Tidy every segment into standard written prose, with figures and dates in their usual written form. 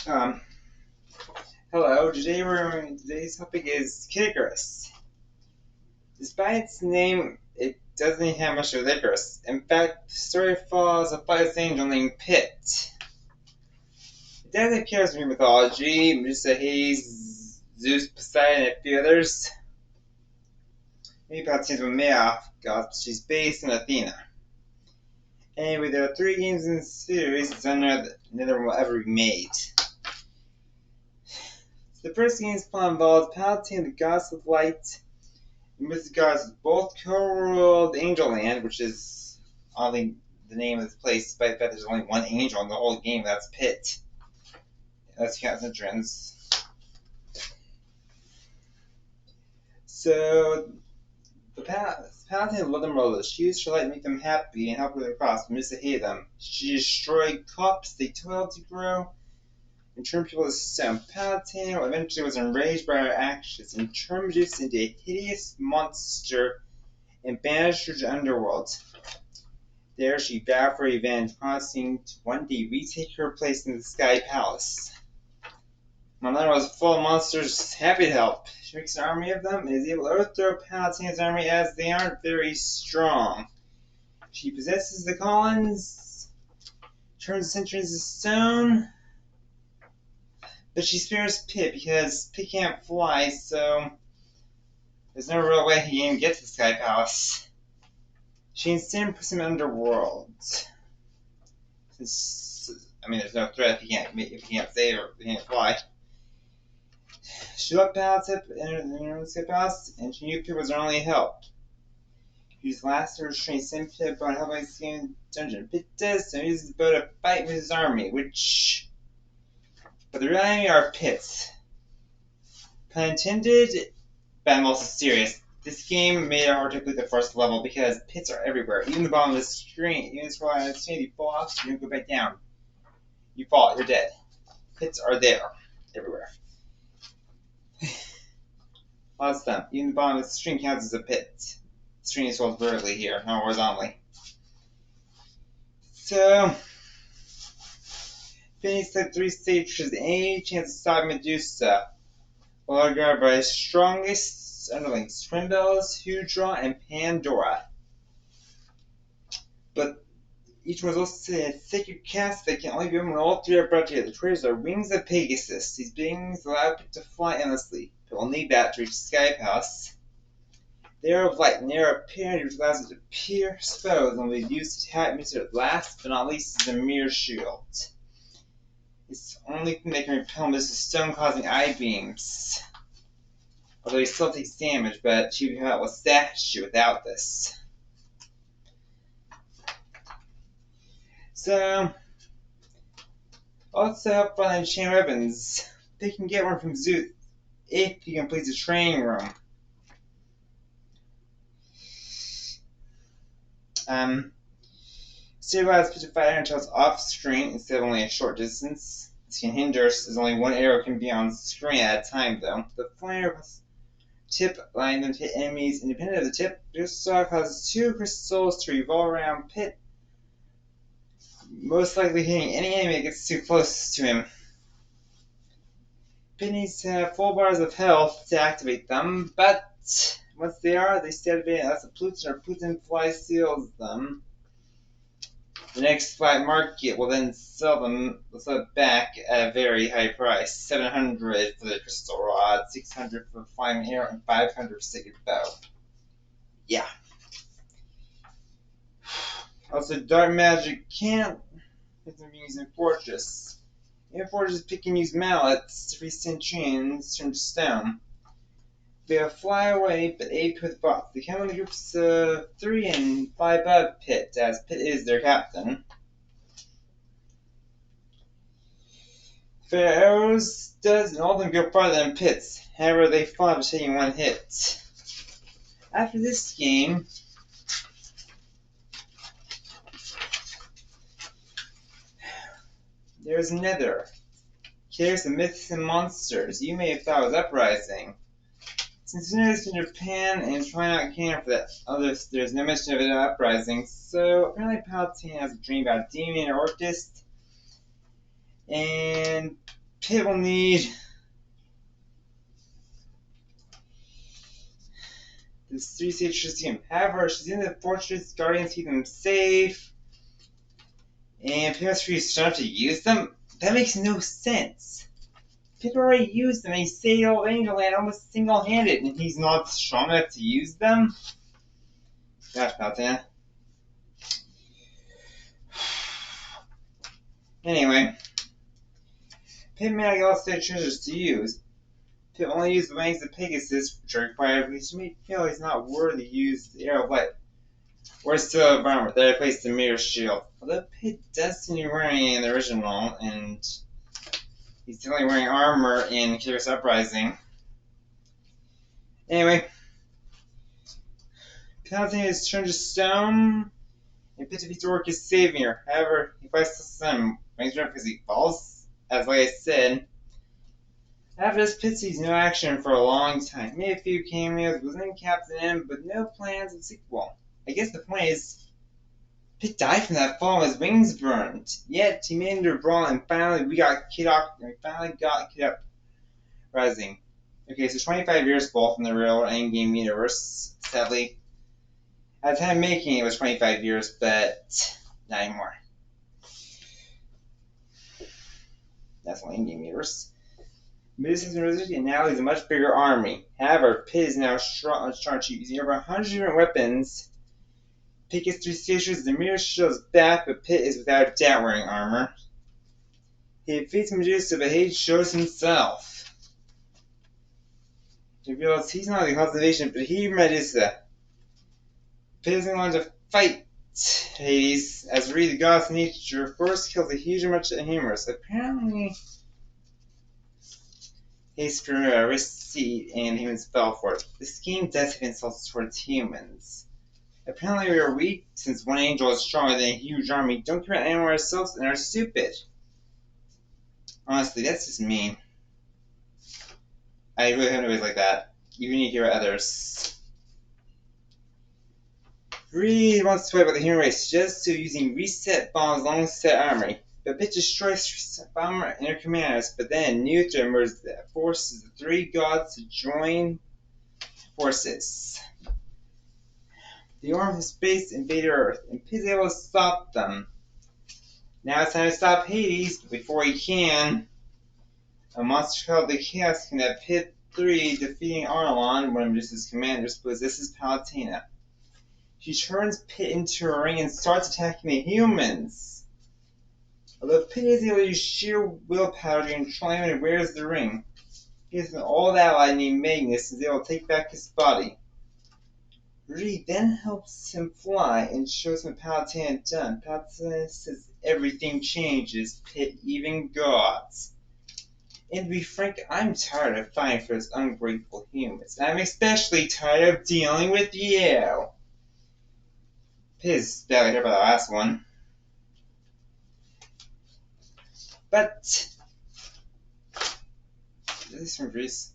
Um, Hello. Today's topic is Icarus. Despite its name, it doesn't have much of Icarus. In fact, the story follows a fight's angel named Pit. It does appears in Greek mythology, Medusa, Hades, Zeus, Poseidon, and a few others. Maybe Palatine's one Maya god, but she's based in Athena. Anyway, there are 3 games in the series, so neither one will ever be made. The first game's plot involves Palatine, the goddess of light, and with the gods both co-ruled Angel Land, which is oddly the name of this place, despite the fact there's only one angel in the whole game. That's Pit. That's Cat's entrance. So the Palatine loved them rulers. She used her light to make them happy and help with their cross, but Misa hated them. She destroyed crops they toiled to grow and turned people to stone. Palatine eventually was enraged by her actions and turned Medusa into a hideous monster and banished her to the underworld. There she vowed for revenge, promising to one day retake her place in the Sky Palace. Monera was full of monsters, happy to help. She makes an army of them and is able to overthrow Palatine's army as they aren't very strong. She possesses the Collins, turns the centuries to stone, but she spares Pit because Pit can't fly, so there's no real way he can get to the Sky Palace. She instead puts him underworld. There's no threat if he can't save or if he can't fly. She left Palatine in the Sky Palace, and she knew Pit was her only help. Used last to restrain sent Pit about helping escape the dungeon. Pit does, so he uses the bow to fight with his army, but the real enemy are Pits. Pun intended, but I'm also serious. This game made it hard to complete the first level because Pits are everywhere. Even the bottom of the screen. Even if you fall off, you don't go back down. You fall, you're dead. Pits are there. Everywhere. Lots of them. Even the bottom of the screen counts as a pit. The screen is rolled vertically here, not horizontally. So, Phoenix had 3 stages, any chance of stopping Medusa. Well, guarded by his strongest underlings, Twinbells, Hydra, and Pandora. But each one is also a sacred cast that can only be opened when all 3 are brought together. The traders are wings of Pegasus. These wings allow Pit to fly endlessly. Pit will need that to reach the Sky Palace. They are of light, and they are apparent, which allows it to pierce foes and will be used to attack Mr. Last but not least is the Mirror Shield. It's the only thing that can repel Mr. Stone causing eye beams. Although he still takes damage, but she would come out with statue without this. So, also help find chain weapons. They can get one from Zeus if he completes the training room. Stabilize Pit to fire until it's off screen instead of only a short distance. This can hinder as only one arrow can be on screen at a time, though. The flare tip allowing them to hit enemies independent of the tip. This star causes 2 crystals to revolve around Pit, most likely hitting any enemy that gets too close to him. Pit needs to have full bars of health to activate them, but once they stay activated unless a Pluton or Pluton fly seals them. The next flat market will then sell it back at a very high price. 700 for the crystal rod, 600 for the flying arrow, and 500 for sacred bow. Yeah. Also, dark magic can't be used in Fortress. In Fortress, Pit can use mallets to free centurions turned to stone. They will fly away, but aid with bots. They come in groups of 3 and fly above Pit, as Pit is their captain. Fair arrows does, and all of them go farther than Pit's. However, they fall after taking 1 hit. After this game, there's Nether. Here's the myths and monsters. You may have thought it was Uprising. Since you noticed in Japan and trying out canon for that others, there's no mention of it in Uprising, so apparently Palatine has a dream about a demon or Orcist, and Pit will need this 3-stage Shazam. However, Shazam the Fortress Guardians keep them safe. And Pit must be strong enough to use them? That makes no sense. Pit already used them and he sailed Angel Land almost single-handed, and he's not strong enough to use them? Gosh, Paltan. Anyway, Pit may not get all state treasures to use. Pit only used the wings of Pegasus, which are required because he may feel he's not worthy to use the Arrow of Light. Or still a armor that replaced the Mirror Shield. Although Pit does seem to be wearing the original, and he's definitely wearing armor in Icarus Uprising. Anyway, Palpatine is turned to stone, and Pit defeats Orcus saving her. However, he fights the sun, brings her up because he falls, as like I said. After this, Pit sees no action for a long time. He made a few cameos, was in Captain M, but no plans of sequel. I guess the point is, Pit died from that fall, his wings burned. Yet, he made it into a brawl, and finally we got Kid Uprising. Okay, so 25 years fall from the real endgame universe, sadly. At the time of making it was 25 years, but not anymore. That's only endgame universe. Midas has been resurrected, and now he's a much bigger army. However, Pit is now strong, using over 100 different weapons. Pit gets 3 stations, the Mirror Shield is back, but Pit is without a doubt wearing armor. He defeats Medusa, but Hades shows himself. He realizes he's not the conservation, but he Medusa. Pit is going to fight Hades, as Re, the goddess of nature, first kills a huge amount of humors. Apparently, Hades for a receipt and humans fell for it. This game does have insults towards humans. Apparently we are weak, since one angel is stronger than a huge army, don't care about anyone ourselves, and are stupid. Honestly, that's just mean. I really have no ways like that. You need to hear others. Reed wants to fight about the human race just so using reset bombs alongside armory. But Pit destroys reset bomber and their commanders, but then new threat emerges that forces the 3 gods to join forces. The Orm of Space invaded Earth, and Pit is able to stop them. Now it's time to stop Hades, but before he can, a monster called the Chaos can have Pit 3 defeating Arlon, one of Medusa's commanders, possesses Palutena. She turns Pit into a ring and starts attacking the humans. Although Pit is able to use sheer willpower to control him and wears the ring, he has an old ally named Magnus and is able to take back his body. Reed then helps him fly and shows him what Palutena had done. Palutena says everything changes, Pit, even gods. And to be frank, I'm tired of fighting for those ungrateful humans. I'm especially tired of dealing with you. Pit is badly hurt by the last one. But this from Greece.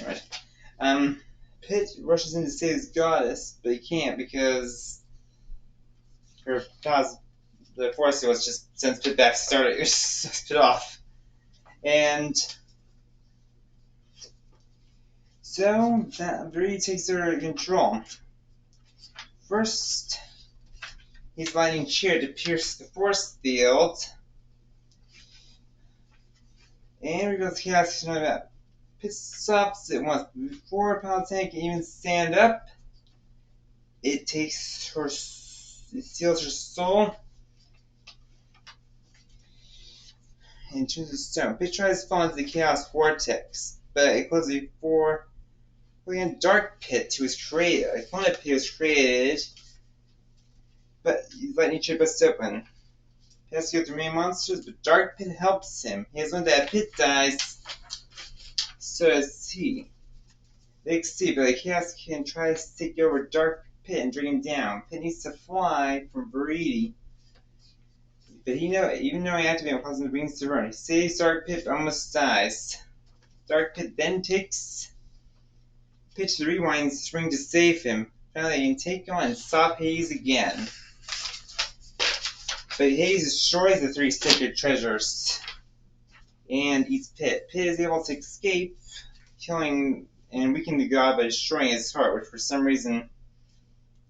Anyway. Pit rushes in to save his goddess, but he can't because the force was just sends Pit back to start it. Just Pit off. And so that Bree takes her under control. First, he's lightning chair to pierce the force field. And reveals chaos to know that Pit stops it once. Before Palutena can even stand up, it steals her soul and turns to stone. Pit tries to fall into the chaos vortex, but it closes before a dark pit was created. A clone pit was created, but lightning chair busts open. He has to go through many monsters, but Dark Pit helps him. He has learned that Pit dies, so does he. They see, but the Chaos can try to take over Dark Pit and bring him down. Pit needs to fly from Veridi, but even though he activates causes wings to run, he saves Dark Pit but almost dies. Dark Pit then takes Pit to the rewind spring to save him. Finally, he can take on and stop Hades again. But Hades destroys the 3 sacred treasures. and eats Pit. Pit is able to escape, killing and weakening the god by destroying his heart, which for some reason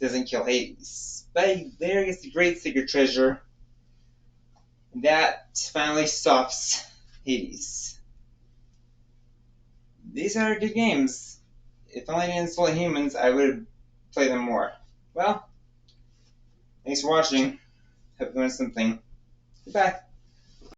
doesn't kill Hades. But there gets the great secret treasure. That finally stops Hades. These are good games. If only I didn't insult humans, I would play them more. Well, thanks for watching. Hope you learned something. Goodbye.